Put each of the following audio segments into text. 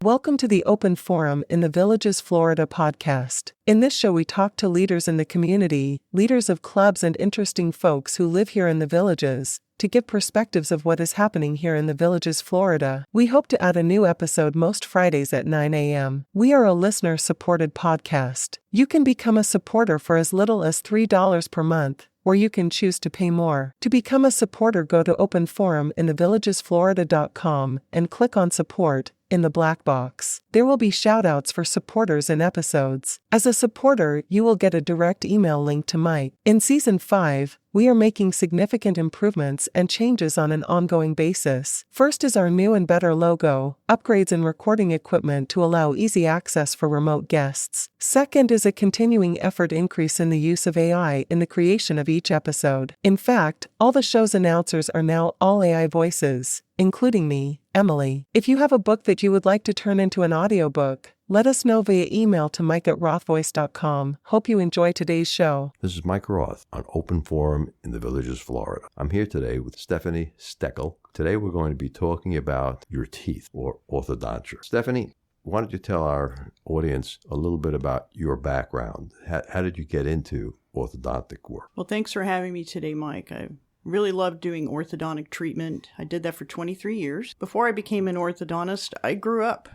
Welcome to the Open Forum in the Villages, Florida podcast. In this show, we talk to leaders in the community, leaders of clubs, and interesting folks who live here in the Villages, to give perspectives of what is happening here in the Villages, Florida. We hope to add a new episode most Fridays at 9 a.m. We are a listener-supported podcast. You can become a supporter for as little as $3 per month, or you can choose to pay more. To become a supporter, go to openforuminthevillagesflorida.com and click on Support in the black box. There will be shoutouts for supporters in episodes. As a supporter, you will get a direct email link to Mike. In Season 5, we are making significant improvements and changes on an ongoing basis. First is our new and better logo, upgrades in recording equipment to allow easy access for remote guests. Second is a continuing effort increase in the use of AI in the creation of each episode. In fact, all the show's announcers are now all AI voices, including me, Emily. If you have a book that you would like to turn into an audiobook, let us know via email to mike@rothvoice.com. Hope you enjoy today's show. This is Mike Roth on Open Forum in the Villages, Florida. I'm here today with Stephanie Steckel. Today we're going to be talking about your teeth, or orthodontia. Stephanie, why don't you tell our audience a little bit about your background? How did you get into orthodontic work? Well, thanks for having me today, Mike. I really loved doing orthodontic treatment. I did that for 23 years. Before I became an orthodontist, I grew up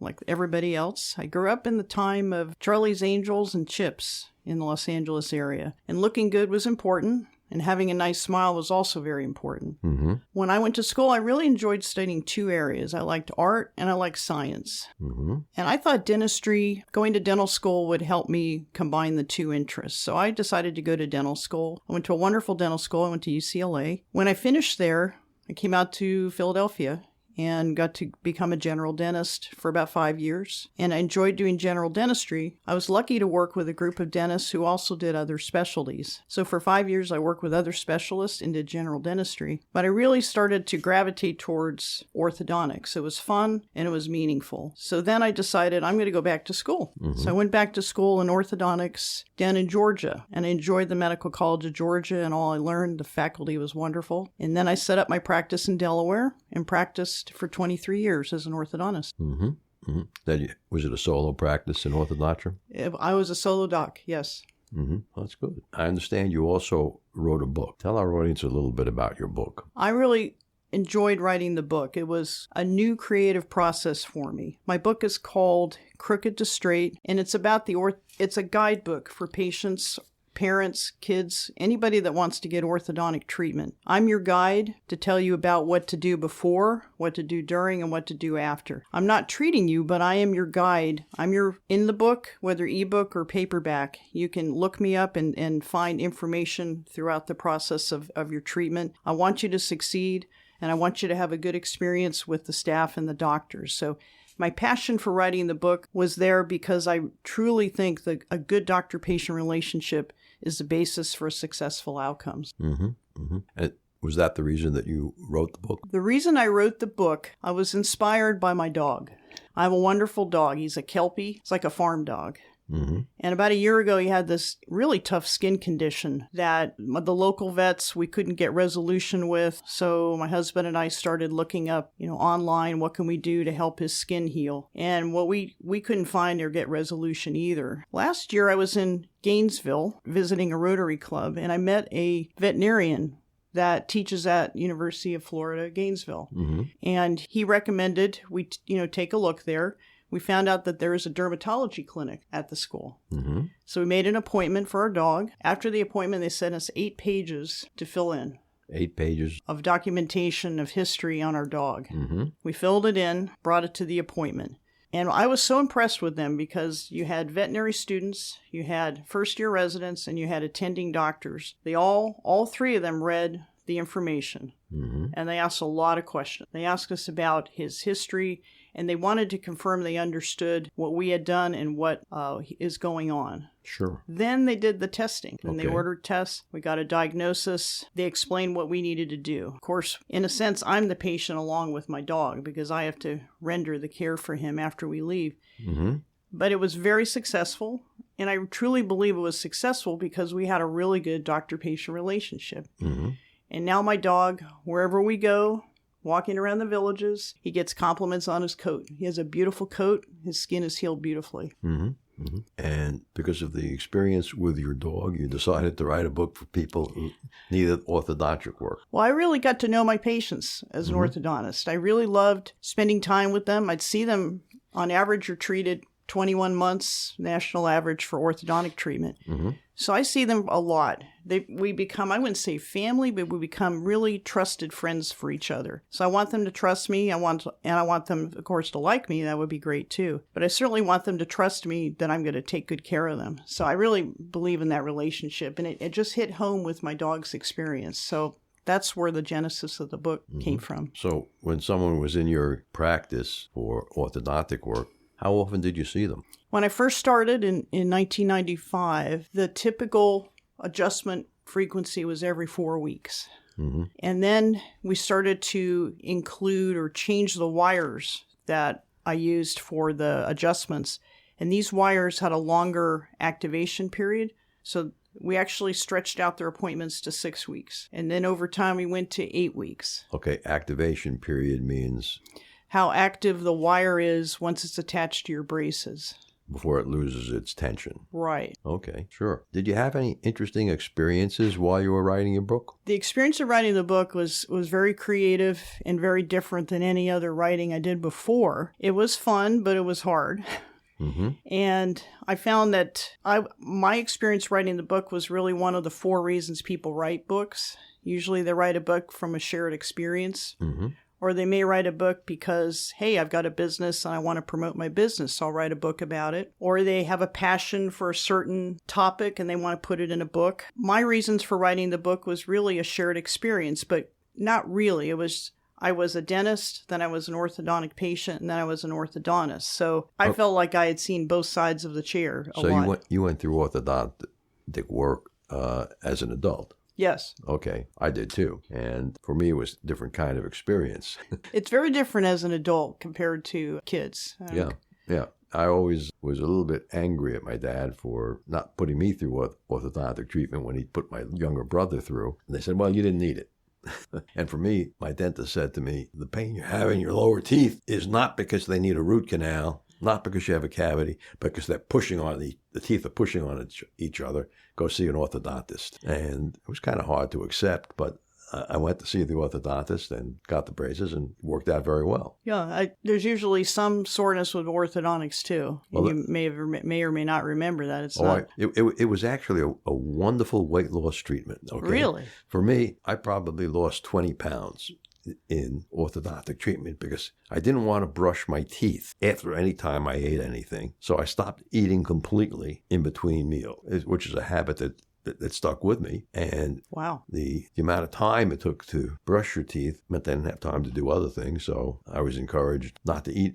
like everybody else. I grew up in the time of Charlie's Angels and Chips in the Los Angeles area. And looking good was important, and having a nice smile was also very important. Mm-hmm. When I went to school, I really enjoyed studying two areas. I liked art and I liked science. Mm-hmm. And I thought dentistry, going to dental school would help me combine the two interests. So I decided to go to dental school. I went to a wonderful dental school. I went to UCLA. When I finished there, I came out to Philadelphia and got to become a general dentist for about 5 years. And I enjoyed doing general dentistry. I was lucky to work with a group of dentists who also did other specialties. So for 5 years, I worked with other specialists and did general dentistry. But I really started to gravitate towards orthodontics. It was fun and it was meaningful. So then I decided I'm going to go back to school. Mm-hmm. So I went back to school in orthodontics down in Georgia. And I enjoyed the Medical College of Georgia and all I learned. The faculty was wonderful. And then I set up my practice in Delaware and practiced for 23 years as an orthodontist. Mm-hmm. Mm-hmm. Was it a solo practice in orthodontia? I was a solo doc, yes. Mm-hmm. That's good. I understand you also wrote a book. Tell our audience a little bit about your book. I really enjoyed writing the book. It was a new creative process for me. My book is called Crooked to Straight, and it's about it's a guidebook for patients, parents, kids, anybody that wants to get orthodontic treatment. I'm your guide to tell you about what to do before, what to do during, and what to do after. I'm not treating you, but I am your guide. In the book, whether ebook or paperback. You can look me up and find information throughout the process of your treatment. I want you to succeed, and I want you to have a good experience with the staff and the doctors. So my passion for writing the book was there because I truly think that a good doctor-patient relationship is the basis for successful outcomes. Mm-hmm. Mm-hmm. And was that the reason that you wrote the book? The reason I wrote the book, I was inspired by my dog. I have a wonderful dog. He's a Kelpie. It's like a farm dog. Mm-hmm. And about a year ago, he had this really tough skin condition that the local vets, we couldn't get resolution with. So my husband and I started looking up, online, what can we do to help his skin heal? And what we couldn't find or get resolution either. Last year, I was in Gainesville visiting a Rotary Club, and I met a veterinarian that teaches at University of Florida, Gainesville. Mm-hmm. And he recommended we, take a look there. We found out that there is a dermatology clinic at the school. Mm-hmm. So we made an appointment for our dog. After the appointment, they sent us 8 pages to fill in. 8 pages? Of documentation of history on our dog. Mm-hmm. We filled it in, brought it to the appointment. And I was so impressed with them because you had veterinary students, you had first-year residents, and you had attending doctors. They all 3 of them read the information. Mm-hmm. And they asked a lot of questions. They asked us about his history, and they wanted to confirm they understood what we had done and what is going on. Sure. Then they did the testing. And Okay. They ordered tests. We got a diagnosis. They explained what we needed to do. Of course, in a sense, I'm the patient along with my dog because I have to render the care for him after we leave. Mm-hmm. But it was very successful. And I truly believe it was successful because we had a really good doctor-patient relationship. Mm-hmm. And now my dog, wherever we go, walking around the villages. He gets compliments on his coat. He has a beautiful coat. His skin is healed beautifully. And because of the experience with your dog, you decided to write a book for people who needed orthodontic work. Well, I really got to know my patients as an orthodontist. I really loved spending time with them. I'd see them, on average, are treated 21 months, national average for orthodontic treatment. So I see them a lot. We become, I wouldn't say family, but we become really trusted friends for each other. So I want them to trust me. I want them, of course, to like me. That would be great too. But I certainly want them to trust me that I'm going to take good care of them. So I really believe in that relationship. And it just hit home with my dog's experience. So that's where the genesis of the book came from. So when someone was in your practice for orthodontic work, how often did you see them? When I first started in 1995, the typical adjustment frequency was every 4 weeks. And then we started to include or change the wires that I used for the adjustments. And these wires had a longer activation period. So we actually stretched out their appointments to 6 weeks. And then over time, we went to 8 weeks. Okay, activation period means? How active the wire is once it's attached to your braces. Before it loses its tension. Right. Okay, sure. Did you have any interesting experiences while you were writing your book? The experience of writing the book was very creative and very different than any other writing I did before. It was fun, but it was hard. And I found that my experience writing the book was really one of the 4 reasons people write books. Usually they write a book from a shared experience. Or they may write a book because, hey, I've got a business and I want to promote my business, so I'll write a book about it. Or they have a passion for a certain topic and they want to put it in a book. My reasons for writing the book was really a shared experience, but not really. I was a dentist, then I was an orthodontic patient, and then I was an orthodontist. So I felt like I had seen both sides of the chair a lot. So you went through orthodontic work as an adult? Yes. Okay, I did too. And for me, it was a different kind of experience. It's very different as an adult compared to kids. Yeah. I always was a little bit angry at my dad for not putting me through orthodontic treatment when he put my younger brother through. And they said, well, you didn't need it. And for me, my dentist said to me, the pain you have in your lower teeth is not because they need a root canal, not because you have a cavity, but because they're pushing on the teeth are pushing on each other. Go see an orthodontist. And it was kind of hard to accept, but I went to see the orthodontist and got the braces and worked out very well. Yeah, there's usually some soreness with orthodontics too. Well, you may or may not remember that. It was actually a wonderful weight loss treatment. Okay? Really? For me, I probably lost 20 pounds in orthodontic treatment because I didn't want to brush my teeth after any time I ate anything. So I stopped eating completely in between meals, which is a habit that stuck with me. And wow, the amount of time it took to brush your teeth meant I didn't have time to do other things. So I was encouraged not to eat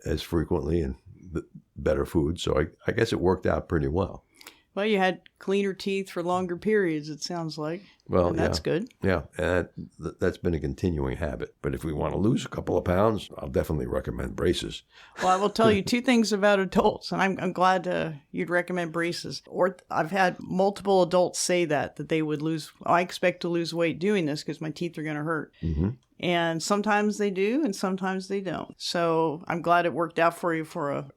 as frequently and better food. So I guess it worked out pretty well. Well, you had cleaner teeth for longer periods, it sounds like. Well, and that's good. Yeah, and that's been a continuing habit. But if we want to lose a couple of pounds, I'll definitely recommend braces. Well, I will tell you 2 things about adults, and I'm glad you'd recommend braces. Or I've had multiple adults say that they would lose. I expect to lose weight doing this because my teeth are going to hurt. And sometimes they do, and sometimes they don't. So I'm glad it worked out for you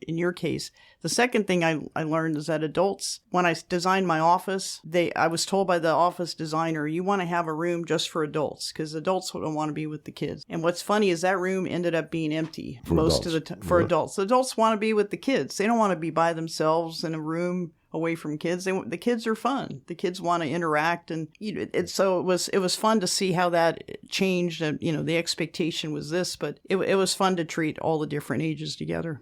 in your case. The second thing I learned is that adults, when I designed my office, I was told by the office designer, you want to have a room just for adults because adults don't want to be with the kids. And what's funny is that room ended up being empty most of the time for adults. Adults want to be with the kids. They don't want to be by themselves in a room away from kids. The kids are fun. The kids want to interact, and so it was fun to see how that changed. And the expectation was this, but it was fun to treat all the different ages together.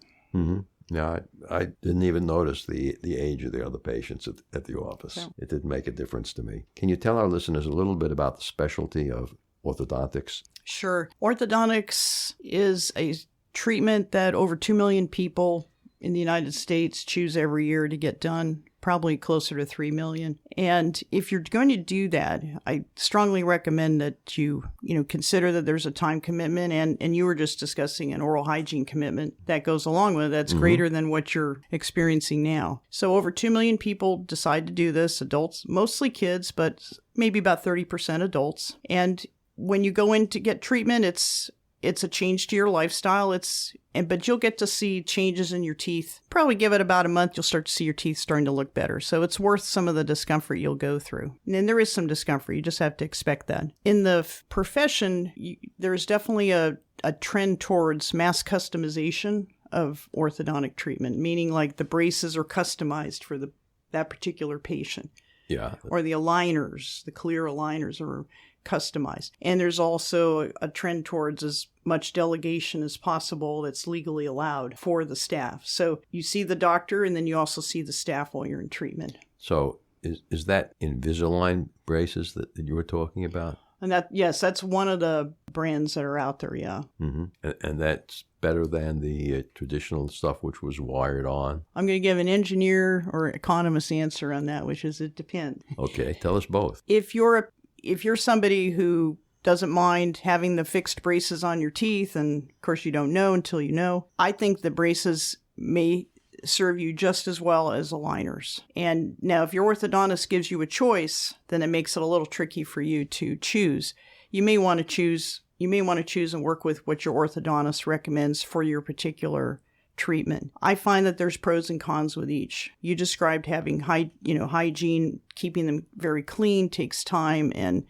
Yeah, I didn't even notice the age of the other patients at the office. Yeah. It didn't make a difference to me. Can you tell our listeners a little bit about the specialty of orthodontics? Sure. Orthodontics is a treatment that over 2 million people in the United States choose every year to get done, probably closer to 3 million. And if you're going to do that, I strongly recommend that you consider that there's a time commitment, and you were just discussing an oral hygiene commitment that goes along with it that's greater than what you're experiencing now. So over 2 million people decide to do this, adults, mostly kids, but maybe about 30% adults. And when you go in to get treatment, it's a change to your lifestyle. But you'll get to see changes in your teeth. Probably give it about a month, you'll start to see your teeth starting to look better. So it's worth some of the discomfort you'll go through. And then there is some discomfort. You just have to expect that. In the profession, there's definitely a trend towards mass customization of orthodontic treatment, meaning like the braces are customized for that particular patient. Yeah. Or the aligners, the clear aligners are customized. And there's also a trend towards as much delegation as possible that's legally allowed for the staff. So you see the doctor and then you also see the staff while you're in treatment. So is that Invisalign braces that you were talking about? And that's one of the brands that are out there, yeah. Mm-hmm. And that's better than the traditional stuff which was wired on? I'm going to give an engineer or economist answer on that, which is it depends. Okay, tell us both. If you're somebody who doesn't mind having the fixed braces on your teeth, and of course you don't know until you know, I think the braces may serve you just as well as aligners. And now if your orthodontist gives you a choice, then it makes it a little tricky for you to choose. You may want to choose and work with what your orthodontist recommends for your particular treatment. I find that there's pros and cons with each. You described having hygiene, keeping them very clean takes time, and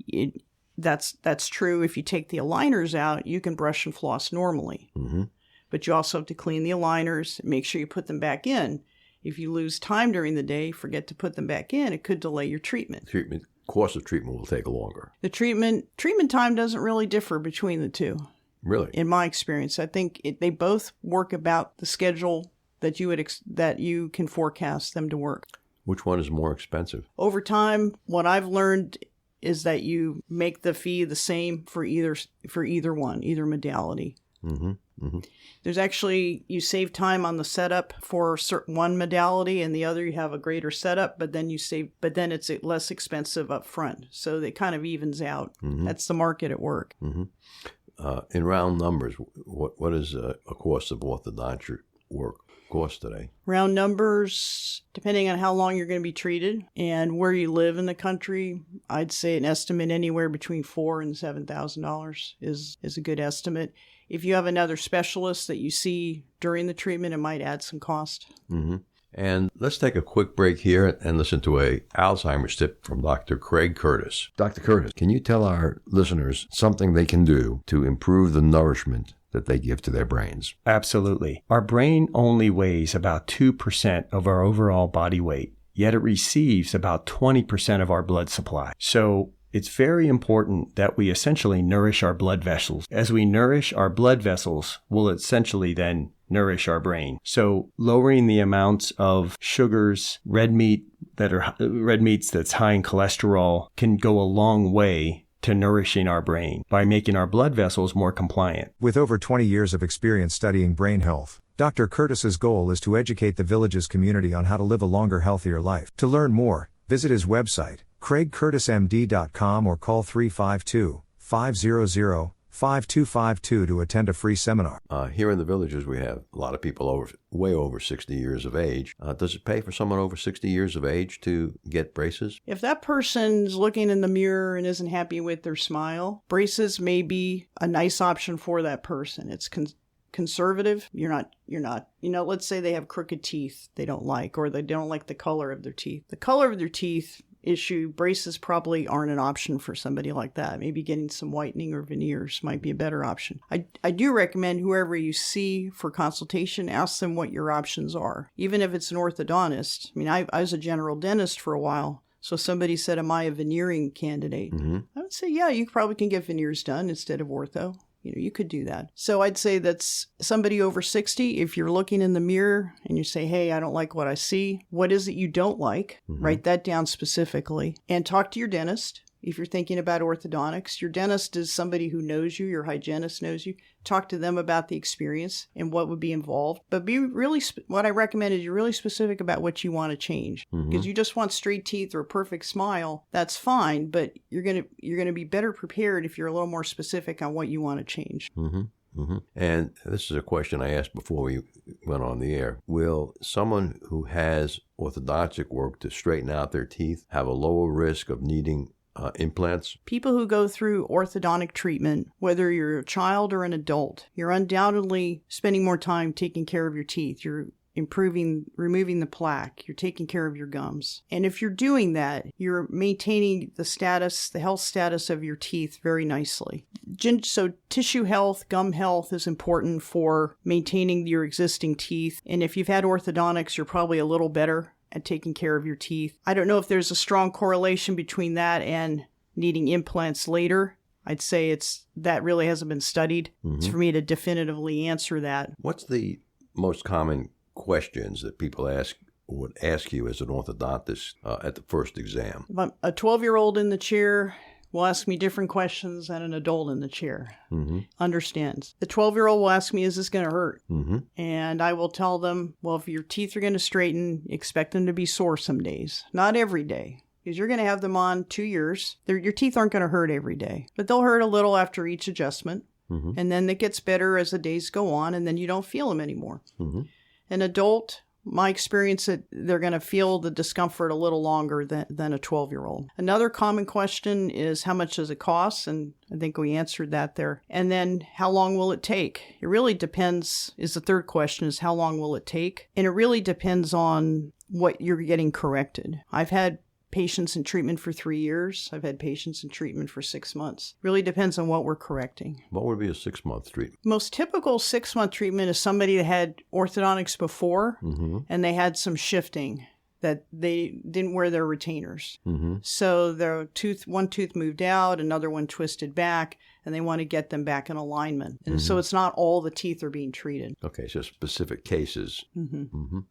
that's true. If you take the aligners out, you can brush and floss normally. Mm-hmm. But you also have to clean the aligners, make sure you put them back in. If you lose time during the day, forget to put them back in, it could delay your treatment. Course of treatment will take longer. The treatment time doesn't really differ between the two. Really? In my experience, I think they both work about the schedule that you can forecast them to work. Which one is more expensive? Over time, what I've learned is that you make the fee the same for either modality. Mm-hmm. Mm-hmm. There's actually, you save time on the setup for one modality, and the other you have a greater setup, but then it's less expensive up front. So it kind of evens out. Mm-hmm. That's the market at work. Mm-hmm. In round numbers, what is a course of orthodontic work cost today? Round numbers, depending on how long you're going to be treated and where you live in the country, I'd say an estimate anywhere between $4,000 and $7,000 is a good estimate. If you have another specialist that you see during the treatment, it might add some cost. Mm-hmm. And let's take a quick break here and listen to a Alzheimer's tip from Dr. Craig Curtis. Dr. Curtis, can you tell our listeners something they can do to improve the nourishment that they give to their brains? Absolutely. Our brain only weighs about 2% of our overall body weight, yet it receives about 20% of our blood supply. So it's very important that we essentially nourish our blood vessels. As we nourish our blood vessels, we'll essentially then nourish our brain. So lowering the amounts of sugars, red meats that's high in cholesterol can go a long way to nourishing our brain by making our blood vessels more compliant. With over 20 years of experience studying brain health, Dr. Curtis's goal is to educate the Villages community on how to live a longer, healthier life. To learn more, visit his website, craigcurtismd.com, or call 352-500-5252 to attend a free seminar. Here in the Villages, we have a lot of people way over 60 years of age. Does it pay for someone over 60 years of age to get braces? If that person's looking in the mirror and isn't happy with their smile, braces may be a nice option for that person. It's conservative. You're not, let's say they have crooked teeth they don't like, or they don't like the color of their teeth. The color of their teeth issue, braces probably aren't an option for somebody like that. Maybe getting some whitening or veneers might be a better option. I do recommend whoever you see for consultation, ask them what your options are. Even if it's an orthodontist. I mean, I was a general dentist for a while. So somebody said, am I a veneering candidate? Mm-hmm. I would say, yeah, you probably can get veneers done instead of ortho. You could do that. So I'd say that's somebody over 60. If you're looking in the mirror and you say, hey, I don't like what I see. What is it you don't like? Mm-hmm. Write that down specifically and talk to your dentist. If you're thinking about orthodontics, your dentist is somebody who knows you, your hygienist knows you. Talk to them about the experience and what would be involved. But what I recommend is you're really specific about what you want to change. Because you just want straight teeth or a perfect smile, that's fine, but you're gonna be better prepared if you're a little more specific on what you want to change. Mm-hmm. Mm-hmm. And this is a question I asked before we went on the air. Will someone who has orthodontic work to straighten out their teeth have a lower risk of needing implants? People who go through orthodontic treatment, whether you're a child or an adult, you're undoubtedly spending more time taking care of your teeth. You're removing the plaque. You're taking care of your gums. And if you're doing that, you're maintaining the health status of your teeth very nicely. So tissue health, gum health is important for maintaining your existing teeth. And if you've had orthodontics, you're probably a little better at taking care of your teeth. I don't know if there's a strong correlation between that and needing implants later. I'd say that really hasn't been studied. It's for me to definitively answer that. What's the most common questions that people would ask you as an orthodontist at the first exam? A 12-year-old in the chair will ask me different questions than an adult in the chair. Understands. The 12-year-old will ask me, is this going to hurt? And I will tell them, well, if your teeth are going to straighten, expect them to be sore some days. Not every day, because you're going to have them on 2 years. Your teeth aren't going to hurt every day, but they'll hurt a little after each adjustment. And then it gets better as the days go on, and then you don't feel them anymore. An adult, my experience, that they're going to feel the discomfort a little longer than a 12-year-old. Another common question is, how much does it cost? And I think we answered that there. And then, how long will it take? It really depends, is the third question, is how long will it take? And it really depends on what you're getting corrected. I've had patients in treatment for 3 years. I've had patients in treatment for 6 months. Really depends on what we're correcting. What would be a 6-month treatment? Most typical 6-month treatment is somebody that had orthodontics before and they had some shifting, that they didn't wear their retainers. So their one tooth moved out, another one twisted back, and they want to get them back in alignment. And so it's not all the teeth are being treated. Okay, so specific cases.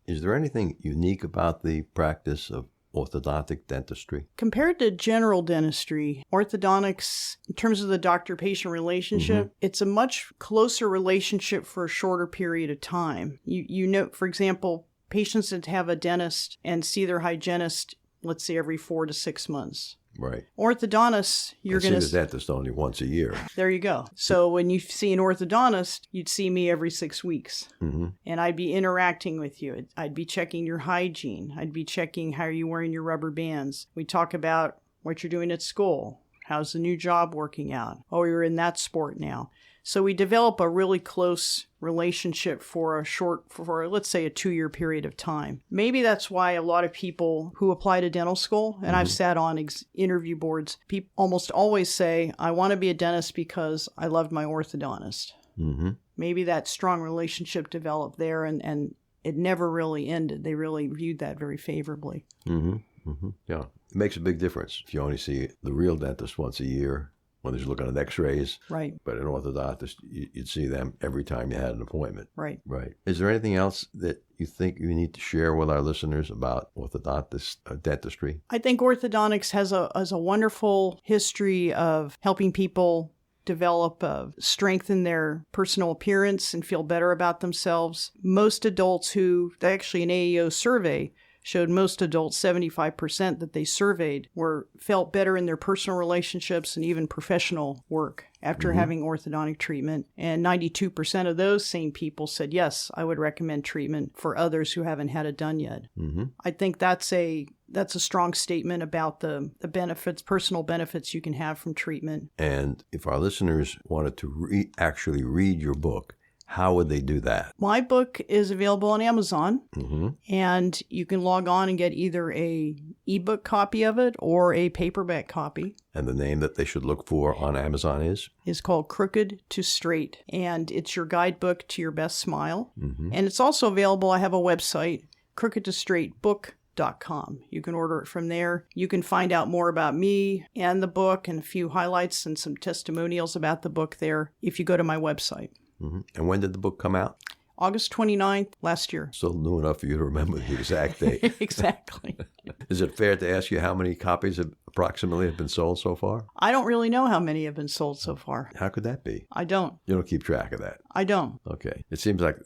Is there anything unique about the practice of orthodontic dentistry? Compared to general dentistry, orthodontics, in terms of the doctor-patient relationship, it's a much closer relationship for a shorter period of time. You know, for example, patients that have a dentist and see their hygienist, let's say, every 4 to 6 months. Right. Orthodontists, you're going to see the dentist only once a year. There you go. So when you see an orthodontist, you'd see me every 6 weeks. And I'd be interacting with you. I'd be checking your hygiene. I'd be checking how are you wearing your rubber bands. We talk about what you're doing at school. How's the new job working out? Oh, you're in that sport now. So we develop a really close relationship for let's say a 2-year period of time. Maybe that's why a lot of people who apply to dental school, and I've sat on interview boards, people almost always say, I want to be a dentist because I loved my orthodontist. Maybe that strong relationship developed there and it never really ended. They really viewed that very favorably. Yeah, it makes a big difference if you only see the real dentist once a year when they're looking at x-rays. Right. But an orthodontist, you'd see them every time you had an appointment. Right. Right. Is there anything else that you think you need to share with our listeners about orthodontist dentistry? I think orthodontics has a wonderful history of helping people develop, strengthen their personal appearance and feel better about themselves. Most adults actually an AEO survey showed most adults, 75% that they surveyed, felt better in their personal relationships and even professional work after having orthodontic treatment. And 92% of those same people said, yes, I would recommend treatment for others who haven't had it done yet. I think that's a strong statement about the benefits, personal benefits you can have from treatment. And if our listeners wanted to actually read your book, how would they do that? My book is available on Amazon, and you can log on and get either a ebook copy of it or a paperback copy. And the name that they should look for on Amazon is called Crooked to Straight, and it's your guidebook to your best smile. And it's also available. I have a website, crookedtostraightbook.com. You can order it from there. You can find out more about me and the book and a few highlights and some testimonials about the book there if you go to my website. And when did the book come out? August 29th last year. Still new enough for you to remember the exact date. Exactly. Is it fair to ask you how many copies approximately have been sold so far? I don't really know how many have been sold so far. How could that be? I don't. You don't keep track of that? I don't. Okay. It seems like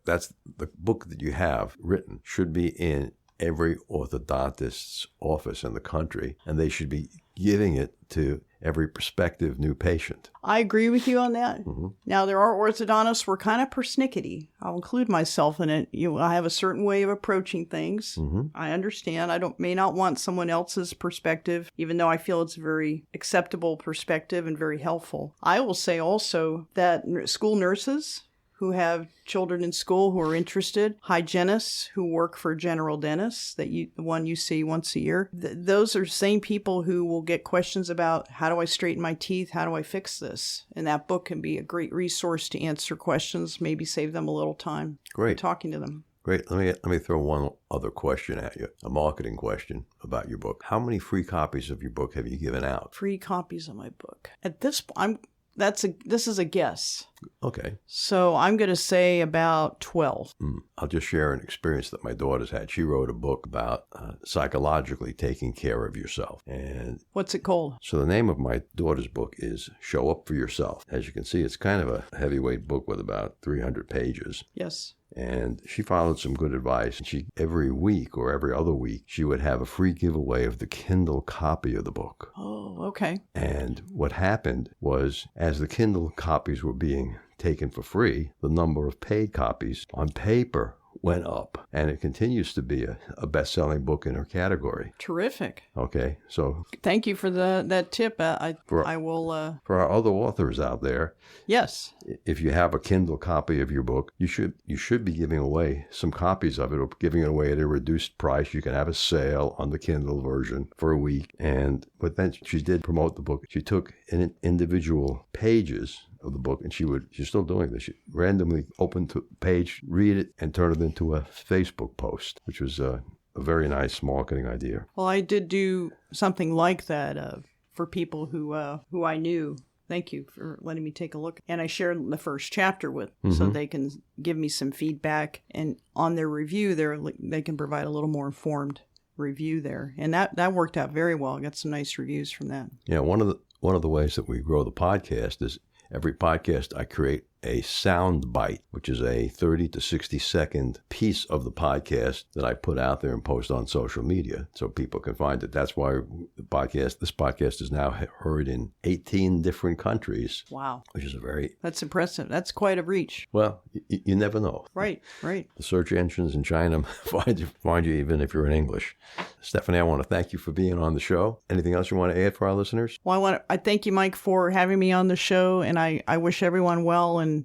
that's the book that you have written should be in every orthodontist's office in the country, and they should be giving it to every prospective new patient. I agree with you on that. Now, there are orthodontists who are kind of persnickety. I'll include myself in it. I have a certain way of approaching things. I understand. I may not want someone else's perspective, even though I feel it's a very acceptable perspective and very helpful. I will say also that school nurses who have children in school who are interested, hygienists who work for general dentists, the one you see once a year. Those are the same people who will get questions about, how do I straighten my teeth? How do I fix this? And that book can be a great resource to answer questions, maybe save them a little time. Great. Talking to them. Great. Let me throw one other question at you, a marketing question about your book. How many free copies of your book have you given out? Free copies of my book. At this point, this is a guess. Okay. So I'm going to say about 12. I'll just share an experience that my daughter's had. She wrote a book about psychologically taking care of yourself. And what's it called? so the name of my daughter's book is Show Up For Yourself. As you can see, it's kind of a heavyweight book with about 300 pages. Yes. And she followed some good advice. She, every week or every other week, she would have a free giveaway of the Kindle copy of the book. Oh, okay. And what happened was, as the Kindle copies were being taken for free, the number of paid copies on paper went up, and it continues to be a best-selling book in her category. Terrific. Okay, so thank you for that tip. I will. For our other authors out there, yes, if you have a Kindle copy of your book, you should be giving away some copies of it, or giving it away at a reduced price. You can have a sale on the Kindle version for a week. But then she did promote the book. She took individual pages of the book, and she's still doing this. She randomly opened the page, read it, and turn it into a Facebook post, which was a very nice marketing idea. Well, I did do something like that for people who I knew. Thank you for letting me take a look. And I shared the first chapter with so they can give me some feedback, and on their review they can provide a little more informed review there. And that worked out very well. I got some nice reviews from that. Yeah, one of the ways that we grow the podcast is every podcast I create a sound bite, which is a 30 to 60 second piece of the podcast that I put out there and post on social media so people can find it. That's why this podcast is now heard in 18 different countries. Wow. Which is that's impressive. That's quite a reach. Well, you never know. Right. The search engines in China find you even if you're in English. Stephanie, I want to thank you for being on the show. Anything else you want to add for our listeners? Well, I thank you, Mike, for having me on the show, and I wish everyone well in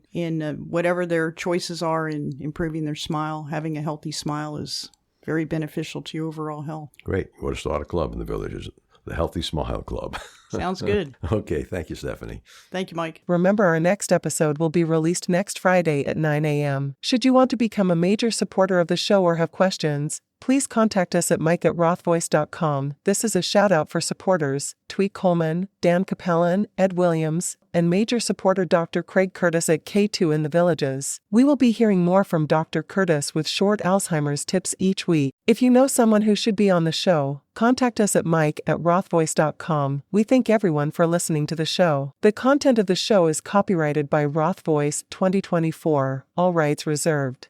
whatever their choices are in improving their smile. Having a healthy smile is very beneficial to your overall health. Great. You want to start a club in the Villages, the Healthy Smile Club. Sounds good. Okay. Thank you, Stephanie. Thank you, Mike. Remember, our next episode will be released next Friday at 9 a.m. Should you want to become a major supporter of the show or have questions, please contact us at mike@rothvoice.com. This is a shout out for supporters Tweet Coleman, Dan Capellan, Ed Williams, and major supporter Dr. Craig Curtis at K2 in the Villages. We will be hearing more from Dr. Curtis with short Alzheimer's tips each week. If you know someone who should be on the show, contact us at mike@rothvoice.com. We thank everyone for listening to the show. The content of the show is copyrighted by Roth Voice 2024, all rights reserved.